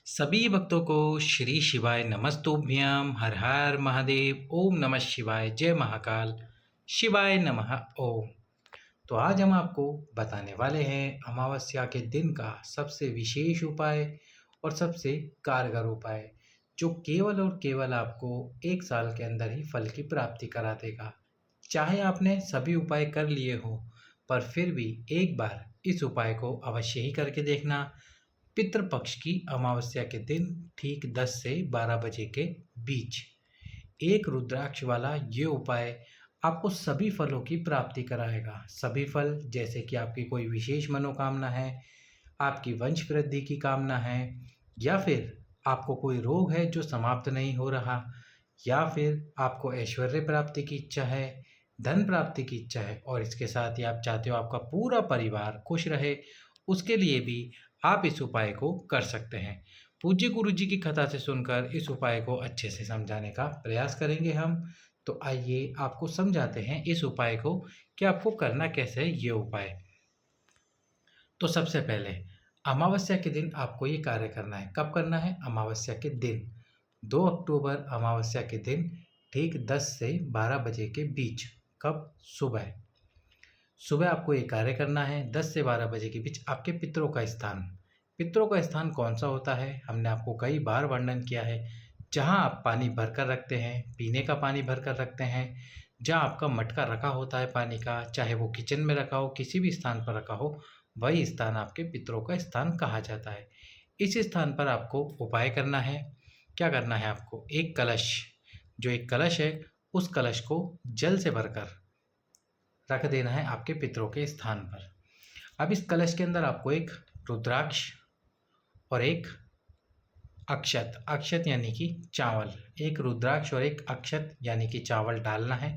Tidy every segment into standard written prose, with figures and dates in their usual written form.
सभी भक्तों को श्री शिवाय नमस्तुभ्यं हर हर महादेव ओम नमः शिवाय जय महाकाल शिवाय नमः ओम। तो आज हम आपको बताने वाले हैं अमावस्या के दिन का सबसे विशेष उपाय और सबसे कारगर उपाय जो केवल और केवल आपको एक साल के अंदर ही फल की प्राप्ति करा देगा। चाहे आपने सभी उपाय कर लिए हो पर फिर भी एक बार इस उपाय को अवश्य ही करके देखना। पितृपक्ष की अमावस्या के दिन ठीक 10 से 12 बजे के बीच एक रुद्राक्ष वाला ये उपाय आपको सभी फलों की प्राप्ति कराएगा। सभी फल जैसे कि आपकी कोई विशेष मनोकामना है, आपकी वंश वृद्धि की कामना है, या फिर आपको कोई रोग है जो समाप्त नहीं हो रहा, या फिर आपको ऐश्वर्य प्राप्ति की इच्छा है, धन प्राप्ति की इच्छा है और इसके साथ ही आप चाहते हो आपका पूरा परिवार खुश रहे, उसके लिए भी आप इस उपाय को कर सकते हैं। पूज्य गुरु जी की कथा से सुनकर इस उपाय को अच्छे से समझाने का प्रयास करेंगे हम। तो आइए आपको समझाते हैं इस उपाय को कि आपको करना कैसे है ये उपाय। तो सबसे पहले अमावस्या के दिन आपको ये कार्य करना है। कब करना है? अमावस्या के दिन 2 अक्टूबर अमावस्या के दिन ठीक 10 से 12 बजे के बीच। कब? सुबह। सुबह आपको ये कार्य करना है 10 से 12 बजे के बीच। आपके पितरों का स्थान, पितरों का स्थान कौन सा होता है हमने आपको कई बार वर्णन किया है। जहाँ आप पानी भरकर रखते हैं, पीने का पानी भरकर रखते हैं, जहाँ आपका मटका रखा होता है पानी का, चाहे वो किचन में रखा हो, किसी भी स्थान पर रखा हो, वही स्थान आपके पितरों का स्थान कहा जाता है। इस स्थान पर आपको उपाय करना है। क्या करना है आपको? एक कलश, जो एक कलश है उस कलश को जल से भरकर रख देना है आपके पितरों के स्थान पर। अब इस कलश के अंदर आपको एक रुद्राक्ष और एक अक्षत, अक्षत यानी कि चावल, एक रुद्राक्ष और एक अक्षत यानी कि चावल डालना है।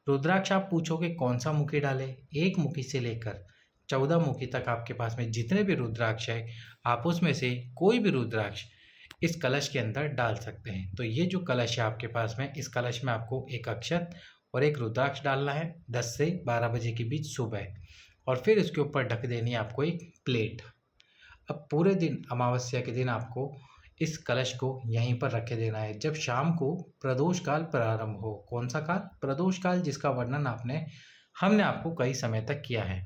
रुद्राक्ष आप पूछोगे कौन सा मुखी डाले? एक मुखी से लेकर 14 मुखी तक आपके पास में जितने भी रुद्राक्ष है आप उसमें से कोई भी रुद्राक्ष इस कलश के अंदर डाल सकते हैं। तो ये जो कलश है आपके पास में, इस कलश में आपको एक अक्षत और एक रुद्राक्ष डालना है 10 से 12 बजे के बीच सुबह, और फिर इसके ऊपर ढक देनी है आपको एक प्लेट। अब पूरे दिन अमावस्या के दिन आपको इस कलश को यहीं पर रखे देना है। जब शाम को प्रदोष काल प्रारंभ हो, कौन सा काल? प्रदोष काल, जिसका वर्णन हमने आपको कई समय तक किया है।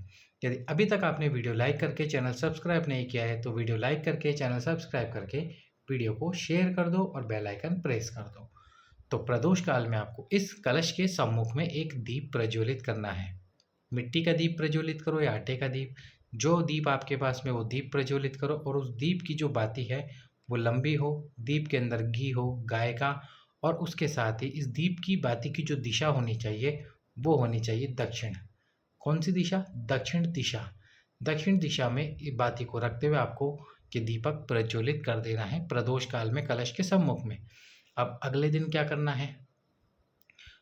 यदि अभी तक आपने वीडियो लाइक करके चैनल सब्सक्राइब नहीं किया है तो वीडियो लाइक करके चैनल सब्सक्राइब करके वीडियो को शेयर कर दो और बेल आइकन प्रेस कर दो। तो प्रदोष काल में आपको इस कलश के सम्मुख में एक दीप प्रज्वलित करना है। मिट्टी का दीप प्रज्वलित करो या आटे का दीप, जो दीप आपके पास में वो दीप प्रज्वलित करो, और उस दीप की जो बाती है वो लंबी हो, दीप के अंदर घी हो गाय का, और उसके साथ ही इस दीप की बाती की जो दिशा होनी चाहिए वो होनी चाहिए दक्षिण। कौन सी दिशा? दक्षिण दिशा। दक्षिण दिशा में इस बाती को रखते हुए आपको ये दीपक प्रज्वलित कर देना है प्रदोष काल में कलश के सम्मुख में। अब अगले दिन क्या करना है?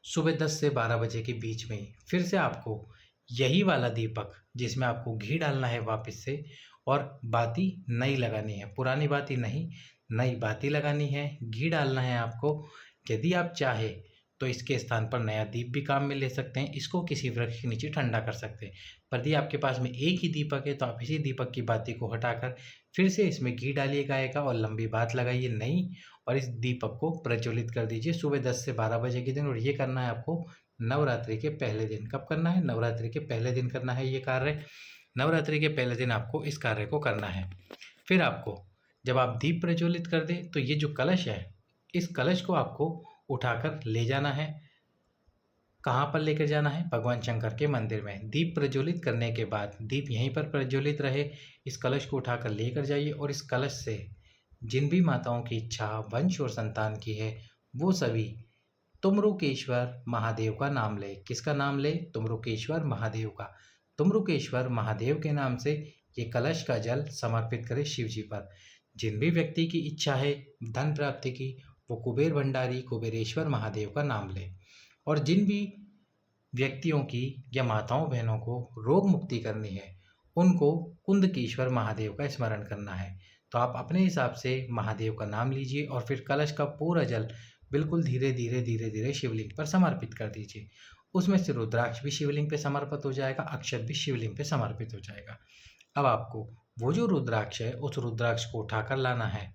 सुबह 10 से 12 बजे के बीच में ही फिर से आपको यही वाला दीपक, जिसमें आपको घी डालना है वापस से, और बाती नई लगानी है, पुरानी बाती नहीं, नई बाती लगानी है, घी डालना है आपको। यदि आप चाहे तो इसके स्थान पर नया दीप भी काम में ले सकते हैं, इसको किसी वृक्ष के नीचे ठंडा कर सकते हैं। पर यदि आपके पास में एक ही दीपक है तो आप इसी दीपक की बाती को हटाकर फिर से इसमें घी डालिए गाय का, और लंबी बात लगाइए नई, और इस दीपक को प्रज्वलित कर दीजिए सुबह 10 से 12 बजे के दिन। और ये करना है आपको नवरात्रि के पहले दिन। कब करना है? नवरात्रि के पहले दिन करना है ये कार्य। नवरात्रि के पहले दिन आपको इस कार्य को करना है। फिर आपको जब आप दीप प्रज्वलित कर दें तो ये जो कलश है, इस कलश को आपको उठाकर ले जाना है। कहाँ पर लेकर जाना है? भगवान शंकर के मंदिर में। दीप प्रज्वलित करने के बाद दीप यहीं पर प्रज्वलित रहे, इस कलश को उठाकर लेकर जाइए, और इस कलश से जिन भी माताओं की इच्छा वंश और संतान की है वो सभी तुमरुकेश्वर महादेव का नाम ले। किसका नाम ले? तुमरुकेश्वर महादेव का। तुमरुकेश्वर महादेव के नाम से ये कलश का जल समर्पित करें शिव जी पर। जिन भी व्यक्ति की इच्छा है धन प्राप्ति की, वो कुबेर भंडारी कुबेरेश्वर महादेव का नाम ले। और जिन भी व्यक्तियों की या माताओं बहनों को रोग मुक्ति करनी है उनको कुंदकेश्वर महादेव का स्मरण करना है। तो आप अपने हिसाब से महादेव का नाम लीजिए और फिर कलश का पूरा जल बिल्कुल धीरे धीरे धीरे धीरे शिवलिंग पर समर्पित कर दीजिए। उसमें से रुद्राक्ष भी शिवलिंग पे समर्पित हो जाएगा, अक्षत भी शिवलिंग पे समर्पित हो जाएगा। अब आपको वो जो रुद्राक्ष है उस रुद्राक्ष को उठाकर लाना है।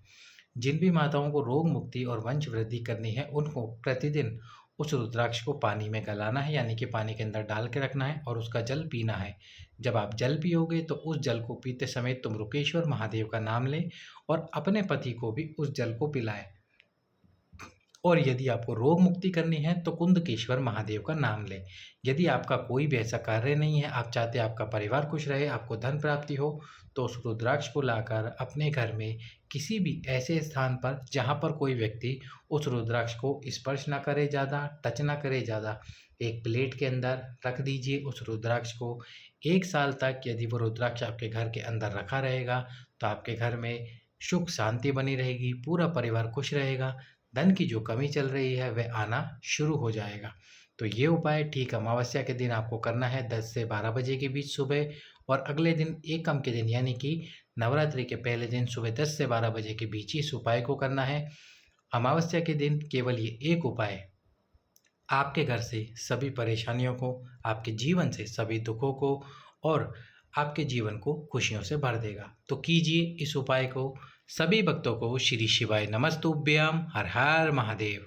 जिन भी माताओं को रोग मुक्ति और वंश वृद्धि करनी है, उनको प्रतिदिन उस रुद्राक्ष को पानी में गलाना है, यानी कि पानी के अंदर डाल के रखना है और उसका जल पीना है। जब आप जल पियोगे तो उस जल को पीते समय तुम रुकेश्वर महादेव का नाम लें और अपने पति को भी उस जल को पिलाएं। और यदि आपको रोग मुक्ति करनी है तो कुंदकेश्वर महादेव का नाम लें। यदि आपका कोई भी ऐसा कार्य नहीं है, आप चाहते हैं आपका परिवार खुश रहे, आपको धन प्राप्ति हो, तो उस रुद्राक्ष को लाकर अपने घर में किसी भी ऐसे स्थान पर जहाँ पर कोई व्यक्ति उस रुद्राक्ष को स्पर्श ना करे, ज़्यादा टच ना करे, ज़्यादा एक प्लेट के अंदर रख दीजिए उस रुद्राक्ष को। 1 साल तक यदि वो रुद्राक्ष आपके घर के अंदर रखा रहेगा तो आपके घर में सुख शांति बनी रहेगी, पूरा परिवार खुश रहेगा, धन की जो कमी चल रही है वह आना शुरू हो जाएगा। तो ये उपाय ठीक अमावस्या के दिन आपको करना है 10 से 12 बजे के बीच सुबह, और अगले दिन एकम के दिन यानी कि नवरात्रि के पहले दिन सुबह 10 से 12 बजे के बीच ही इस उपाय को करना है। अमावस्या के दिन केवल ये एक उपाय आपके घर से सभी परेशानियों को, आपके जीवन से सभी दुखों को और आपके जीवन को खुशियों से भर देगा। तो कीजिए इस उपाय को। सभी भक्तों को श्री शिवाय नमस्तुभ्यम। हर हर महादेव।